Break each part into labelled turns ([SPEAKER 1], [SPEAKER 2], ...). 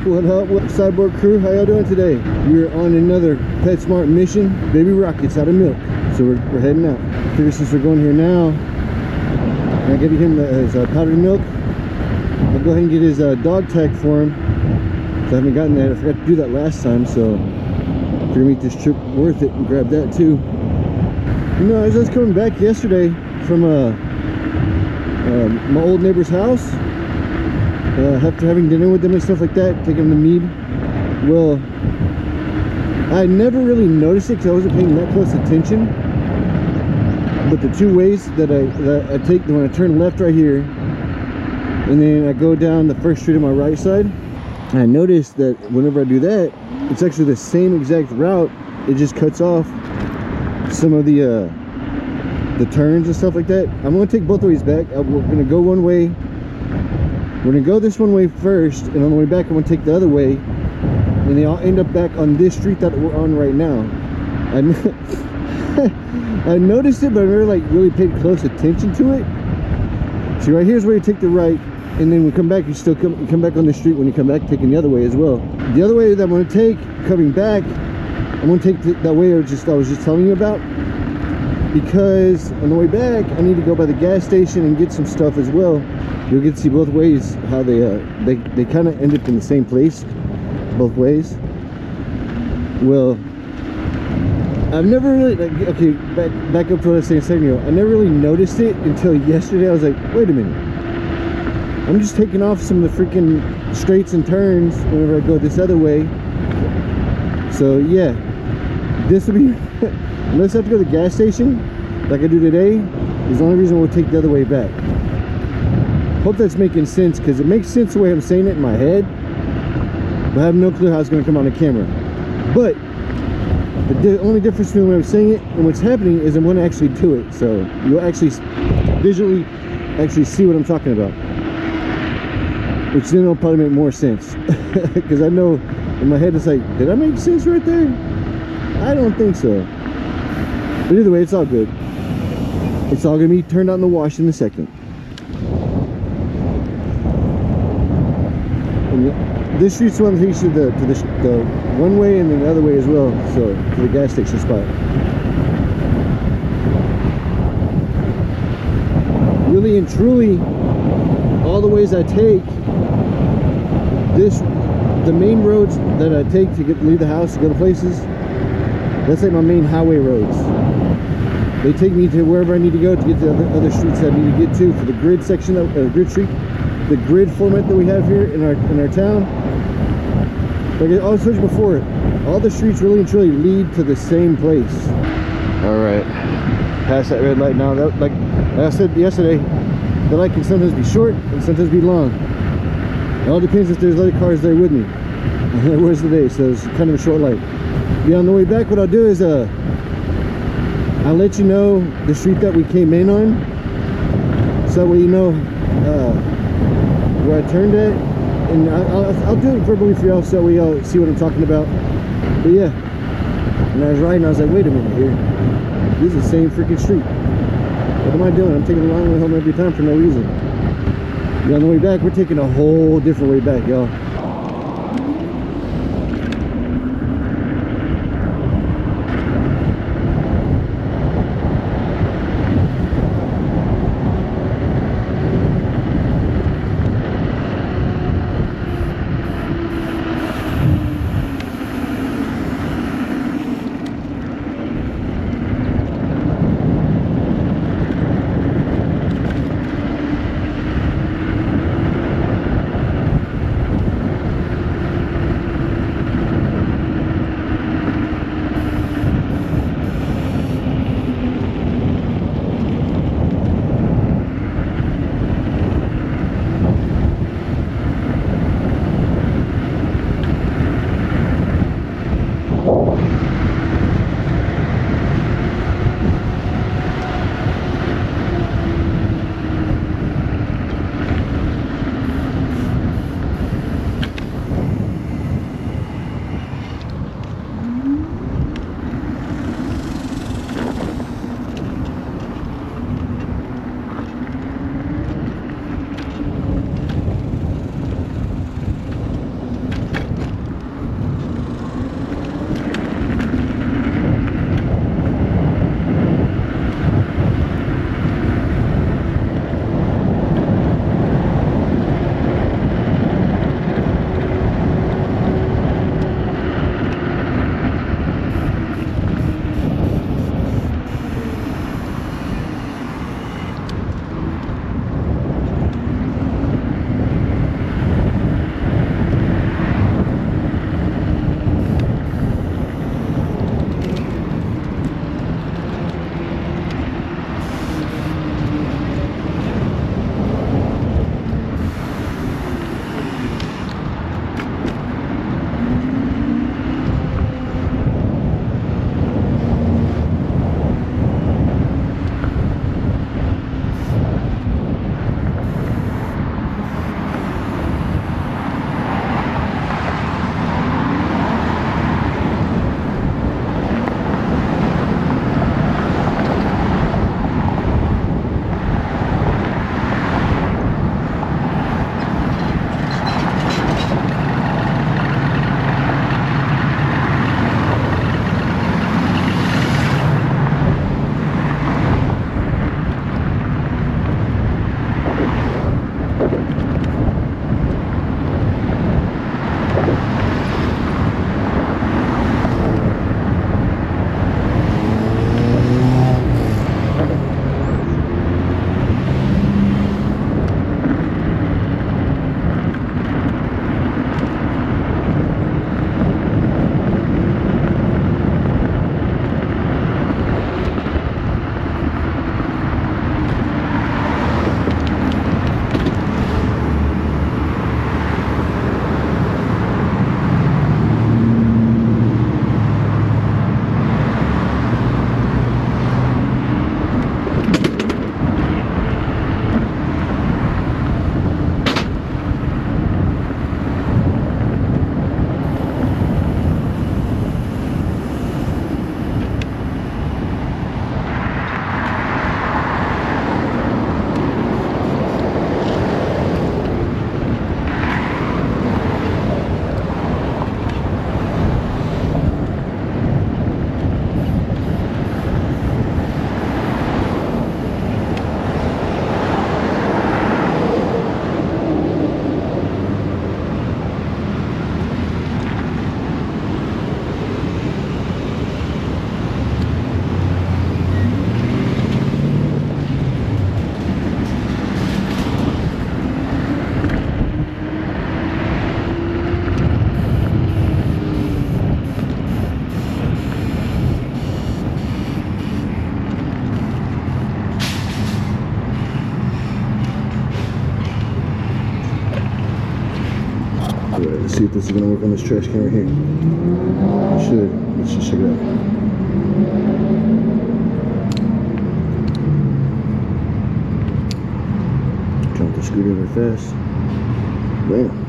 [SPEAKER 1] What up, Cyborg crew? How y'all doing today? We're on another PetSmart mission. Baby Rocket's out of milk, so we're heading out. I figure since we're going here now, and I get him his powdered milk, I'll go ahead and get his dog tag for him. So I haven't gotten that. I forgot to do that last time, so I'm gonna make this trip worth it and grab that too. You know, as I was coming back yesterday from my old neighbor's house, after having dinner with them and stuff like that, taking them to mead, well, I never really noticed it because I wasn't paying that close attention. But the two ways that I take when I turn left right here, and then I go down the first street on my right side, I noticed that whenever I do that, it's actually the same exact route. It just cuts off some of the turns and stuff like that. I'm going to take both ways back. We're going to go one way. We're going to go this one way first, and on the way back I'm going to take the other way, and then I'll end up back on this street that we're on right now. I noticed it, but I never like really paid close attention to it. See, right here's where you take the right, and then when you come back, you come back on the street when you come back, taking the other way as well. The other way that I'm going to take coming back, I'm going to take that way I was just telling you about, because on the way back I need to go by the gas station and get some stuff as well. You'll get to see both ways how they kind of end up in the same place both ways. Well, I've never really, okay, back up to what I was saying a second ago. I never really noticed it until yesterday. I was like, wait a minute, I'm just taking off some of the freaking straights and turns whenever I go this other way. So yeah, this will be unless I have to go to the gas station like I do today, is the only reason we'll take the other way back. Hope that's making sense, because it makes sense the way I'm saying it in my head, but I have no clue how it's going to come on the camera. But the only difference between when I'm saying it and what's happening is I'm going to actually do it, so you'll actually visually see what I'm talking about, which then will probably make more sense. Because I know in my head it's like, did I make sense right there? I don't think so. But either way, it's all good. It's all going to be turned out in the wash in a second. And this street's one that takes you to the one way and then the other way as well, so to the gas station spot. Really and truly, all the ways I take, the main roads that I take to leave the house to go to places, that's like my main highway roads. They take me to wherever I need to go to get to the other streets that I need to get to for the grid section, grid street, the grid format that we have here in our town. Like I always told you before, all the streets really and truly lead to the same place. All right, past that red light now. Like I said yesterday, the light can sometimes be short and sometimes be long. It all depends if there's other cars there with me. Where's the day? So it's kind of a short light. Yeah, on the way back, what I'll do is I'll let you know the street that we came in on, so that way you know where I turned at, and I'll do it verbally for y'all so we all see what I'm talking about. But yeah, and I was riding, I was like, wait a minute here, this is the same freaking street. What am I doing? I'm taking the long way home every time for no reason. Yeah, on the way back, we're taking a whole different way back, y'all. Alright, let's see if this is gonna work on this trash can right here. It should. Let's just check it out. Count the scooter real fast. Bam.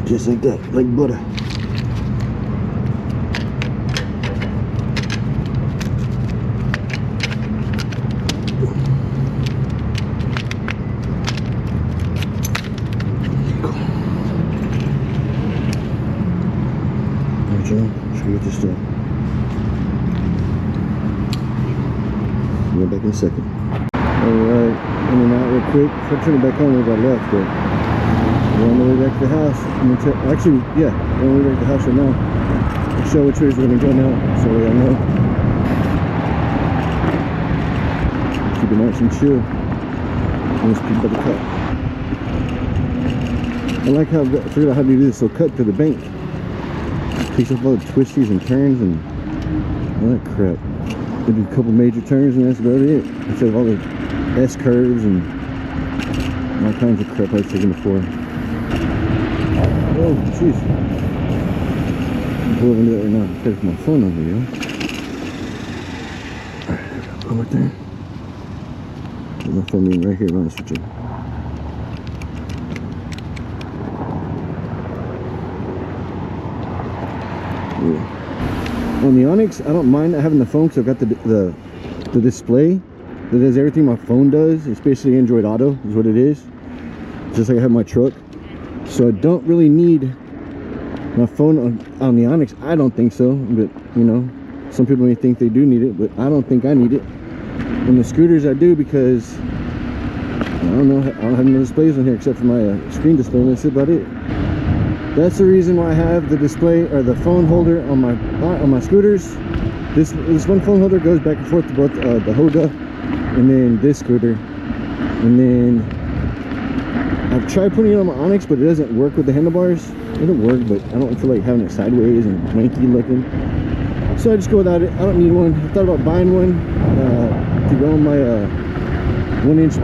[SPEAKER 1] Just like that, like butter. Alright, Joe, let's get this done. We'll be back in a second. Alright, in and out real quick. I'll turn it back on when I got left, but we're on the way back to the house. Actually, yeah, we're on the way back to the house right now. I'll show which ways we're going to go now, so I know. Keep it nice and chill. Let's keep by the cut. I like how I figured out how to do this, so cut to the bank. Takes off all the twisties and turns and all that crap. We do a couple major turns and that's about it. Instead of all the S curves and all kinds of crap I was taking before. Oh, jeez. I'm pulling into that right now. There's my phone on video. Alright, go right there. Put my phone in right here, honest with you. Yeah. On the ONYX, I don't mind not having the phone because I've got the display that does everything my phone does. It's basically Android Auto is what it is. Just like I have my truck. So I don't really need my phone on the ONYX. I don't think so, but you know, some people may think they do need it, but I don't think I need it. On the scooters I do because I don't know, I don't have no displays on here except for my screen display, and that's about it. That's the reason why I have the display or the phone holder on my scooters. This one phone holder goes back and forth to both the Hoga and then this scooter, and then I've tried putting it on my ONYX, but it doesn't work with the handlebars. It'll work, but I don't feel like having it sideways and wanky looking. So I just go without it. I don't need one. I thought about buying one to go on my 1-inch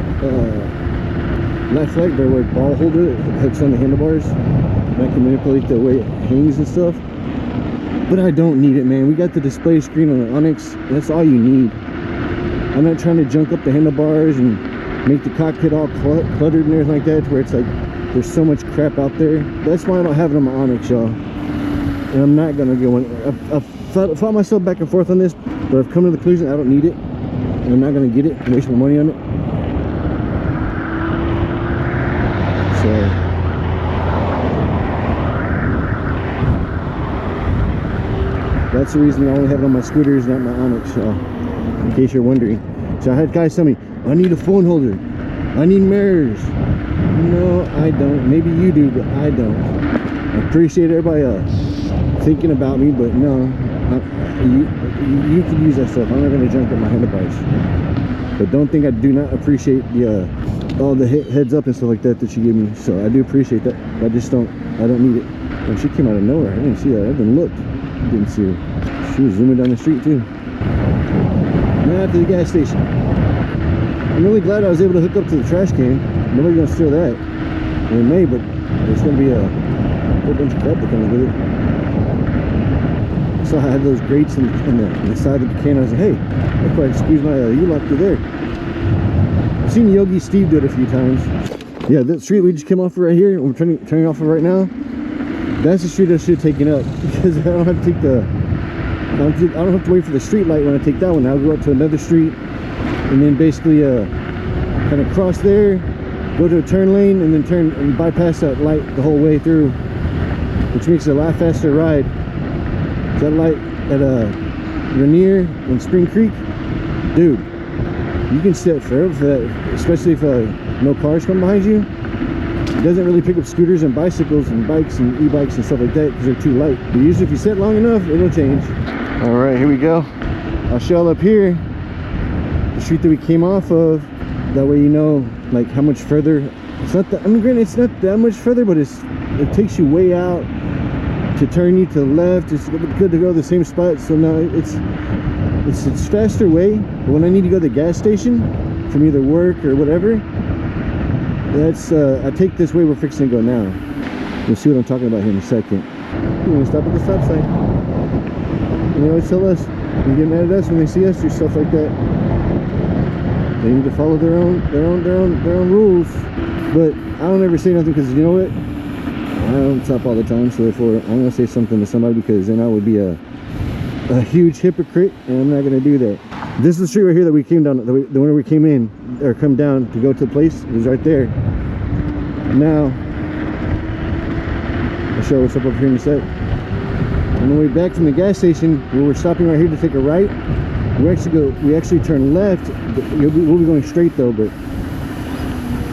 [SPEAKER 1] light flag bear weight ball holder that hooks on the handlebars. And I can manipulate the way it hangs and stuff. But I don't need it, man. We got the display screen on the ONYX. That's all you need. I'm not trying to junk up the handlebars and make the cockpit all cluttered and everything like that, to where it's like there's so much crap out there. That's why I don't have it on my ONYX, y'all. And I'm not gonna get one. I've fought myself back and forth on this, but I've come to the conclusion I don't need it, and I'm not gonna get it and waste my money on it. So that's the reason I only have it on my scooters, not my ONYX, y'all. In case you're wondering. So I had guys tell me, I need a phone holder, I need mirrors. No, I don't. Maybe you do, but I don't. I appreciate everybody thinking about me, but no, you can use that stuff. I'm not going to junk up my handlebars. But don't think I do not appreciate the all the heads up and stuff like that you give me. So I do appreciate that. I just don't need it. And she came out of nowhere. I didn't see that. I even looked. Didn't see her. She was zooming down the street too. Now to the gas station. I'm really glad I was able to hook up to the trash can. Nobody's gonna steal that. They may, but there's gonna be a whole bunch of crap that comes with it. So I had those grates in the side of the can. I was like, hey, I could squeeze my U-lock through there. I've seen Yogi Steve do it a few times. Yeah, that street we just came off of right here, we're turning off of right now. That's the street I should have taken up, because I don't have to take the I don't have to wait for the street light when I take that one. I'll go up to another street and then basically kind of cross there, go to a turn lane, and then turn and bypass that light the whole way through, which makes it a lot faster ride. That light at Rainier and Spring Creek, dude, you can sit forever for that, especially if no cars come behind you. It doesn't really pick up scooters and bicycles and bikes and e-bikes and stuff like that because they're too light. But usually if you sit long enough, it'll change. All right, here we go. I'll show up here the street that we came off of. That way you know like how much further. It's not that, I mean, granted, it's not that much further, but it takes you way out to turn you to the left. It's good to go to the same spot. So now it's faster way. But when I need to go to the gas station from either work or whatever, that's I take this way we're fixing to go now. You'll see what I'm talking about here in a second. When we stop at the stop sign, and they always tell us, they get mad at us when they see us do stuff like that. They need to follow their own rules. But I don't ever say nothing, because you know what? I don't stop all the time, so therefore I'm gonna say something to somebody, because then I would be a huge hypocrite, and I'm not gonna do that. This is the street right here that we came down, the one we came in or come down to go to the place. It was right there. Now I'll show what's up over here in a sec. On the way back from the gas station, we were stopping right here to take a right. We actually turn left. We'll be going straight though, but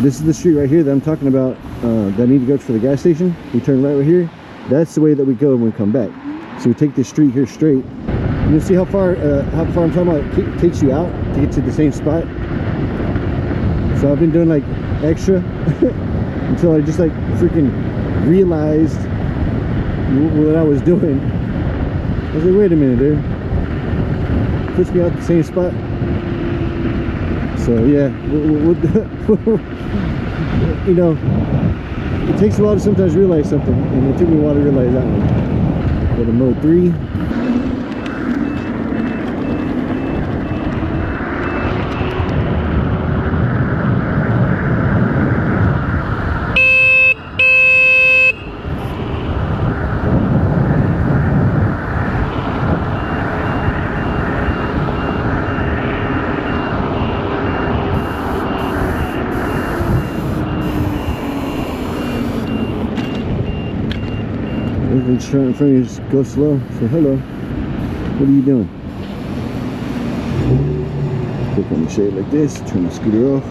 [SPEAKER 1] this is the street right here that I'm talking about, that I need to go for the gas station. We turn right here. That's the way that we go when we come back. So we take this street here straight. You'll see how far I'm talking about. It takes you out to get to the same spot. So I've been doing like extra until I just like freaking realized what I was doing. I was like, wait a minute, dude. Puts me out the same spot. So yeah, you know, it takes a while to sometimes realize something, and it took me a while to realize that one. Go to mode 3. Everything's right in front of you, just go slow. Say hello. What are you doing? Click on the shade like this, turn the scooter off.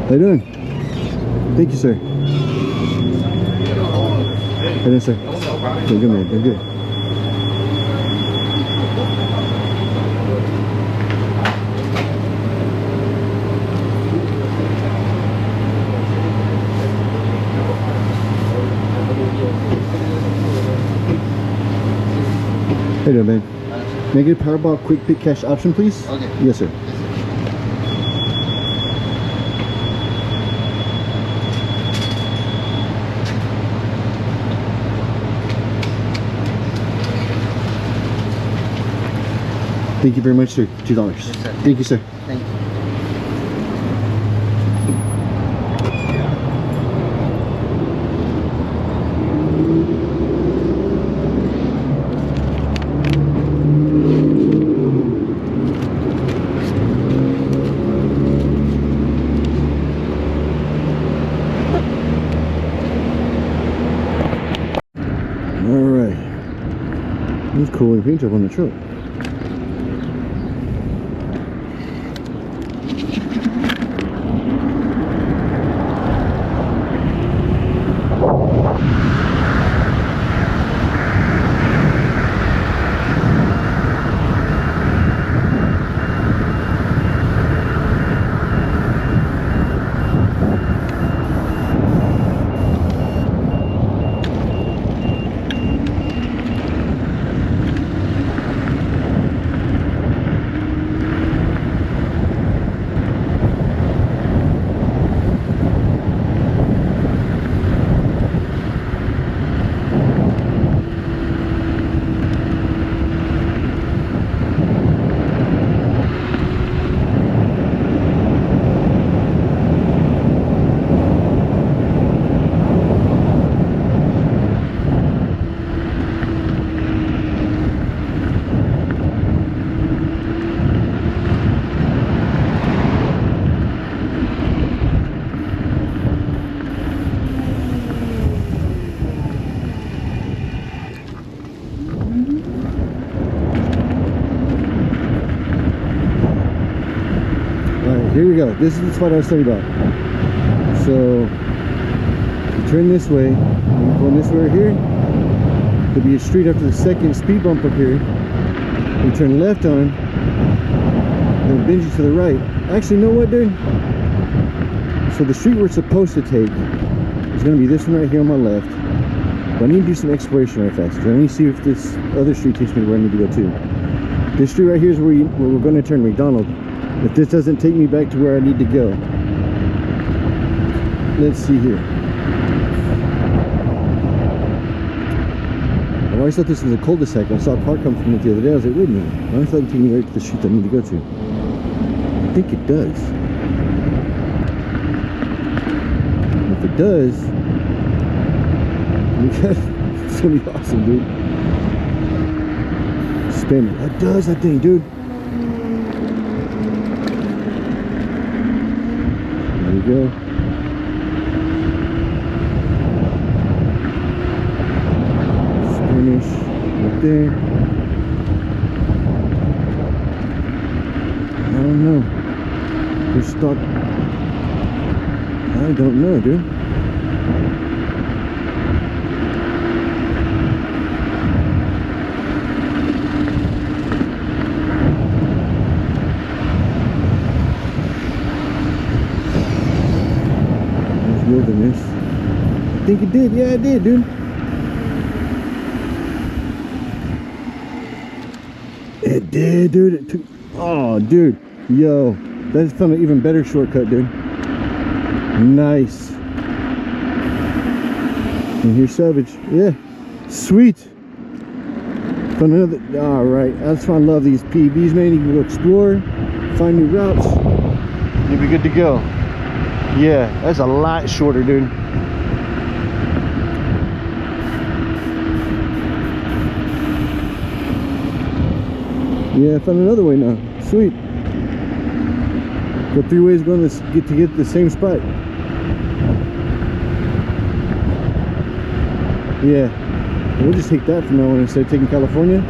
[SPEAKER 1] How you doing? Thank you, sir. How you doing, sir? You're good, man. You're good. How you doing, man? May I get a Powerball quick pick cash option, please?
[SPEAKER 2] Okay.
[SPEAKER 1] Yes, sir. Thank you very much, sir. $2.
[SPEAKER 2] Yes, sir.
[SPEAKER 1] Thank you, sir.
[SPEAKER 2] Thank you.
[SPEAKER 1] All right. That's cool. And paint job on the truck. go. This is the spot I was telling you about. So you turn this way, you're going this way right here. There'll be a street after the second speed bump up here. You turn left on, then it bends you to the right. Actually, you know what, dude? So the street we're supposed to take is going to be this one right here on my left. But I need to do some exploration right fast. I need to see if this other street takes me where I need to go to. This street right here is where we're going to turn McDonald. If this doesn't take me back to where I need to go. Let's see here. I always thought this was a cul-de-sac. I saw a car come from it the other day. I was like, wait a minute. I always thought it would take me right to the street I need to go to. I think it does. If it does, it's gonna be awesome, dude. Spin it. That does that thing, dude. There you go. Spanish right there. I don't know. We're stuck. I don't know, dude. Wilderness. I think it did. Yeah, it did, dude. It did, dude. It took. Oh, dude. Yo, that's found an even better shortcut, dude. Nice. And here's Savage. Yeah. Sweet. Found another. All right. That's why I love these PBs, man. You can go explore, find new routes. You'll be good to go. Yeah, that's a lot shorter, dude. Yeah, I found another way now. Sweet. Got 3 ways going to get to the same spot. Yeah, we'll just take that from now on instead of taking California.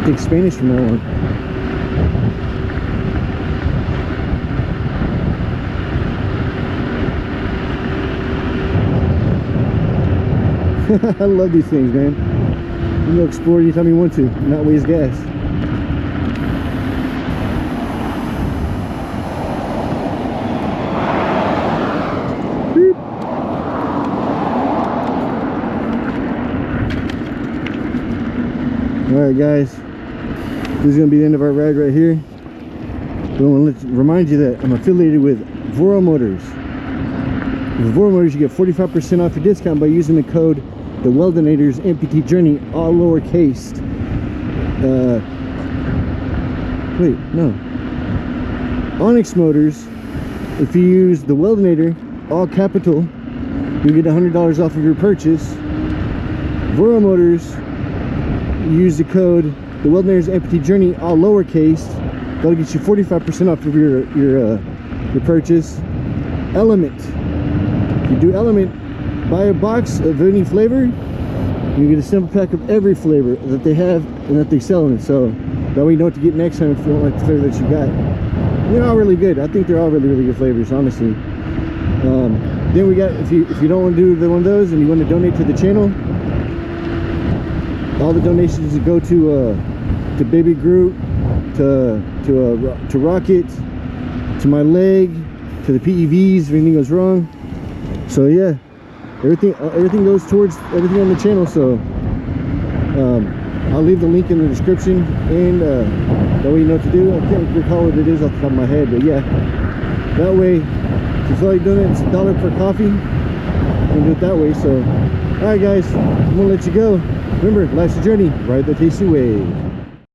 [SPEAKER 1] Take Spanish from now on. I love these things, man. You can go explore anytime you want to, not waste gas. Beep. Alright guys, this is going to be the end of our ride right here. But I want to remind you that I'm affiliated with VORO Motors. With VORO Motors, you get 45% off your discount by using the code The Weldinator's Amputee Journey, all lowercase. Wait, no. ONYX Motors, if you use the Weldinator, all capital, you get $100 off of your purchase. VORO Motors, you use the code The Weldinator's Amputee Journey, all lowercase. That'll get you 45% off of your purchase. LMNT. If you do LMNT, buy a box of any flavor, you get a simple pack of every flavor that they have and that they sell in it. So that way you know what to get next time if you don't like the flavor that you got. They're all really good. I think they're all really good flavors, honestly. Then we got, if you don't want to do one of those and you want to donate to the channel, all the donations go to Baby Groot, to Rocket, to my leg, to the PEVs if anything goes wrong. So yeah, everything goes towards everything on the channel. So I'll leave the link in the description, and that way you know what to do. I can't recall what it is off the top of my head, but yeah, that way if you feel like doing it, it's $1 per coffee. You can do it that way. So all right guys, I'm gonna let you go. Remember, life's a journey, ride the tasty wave.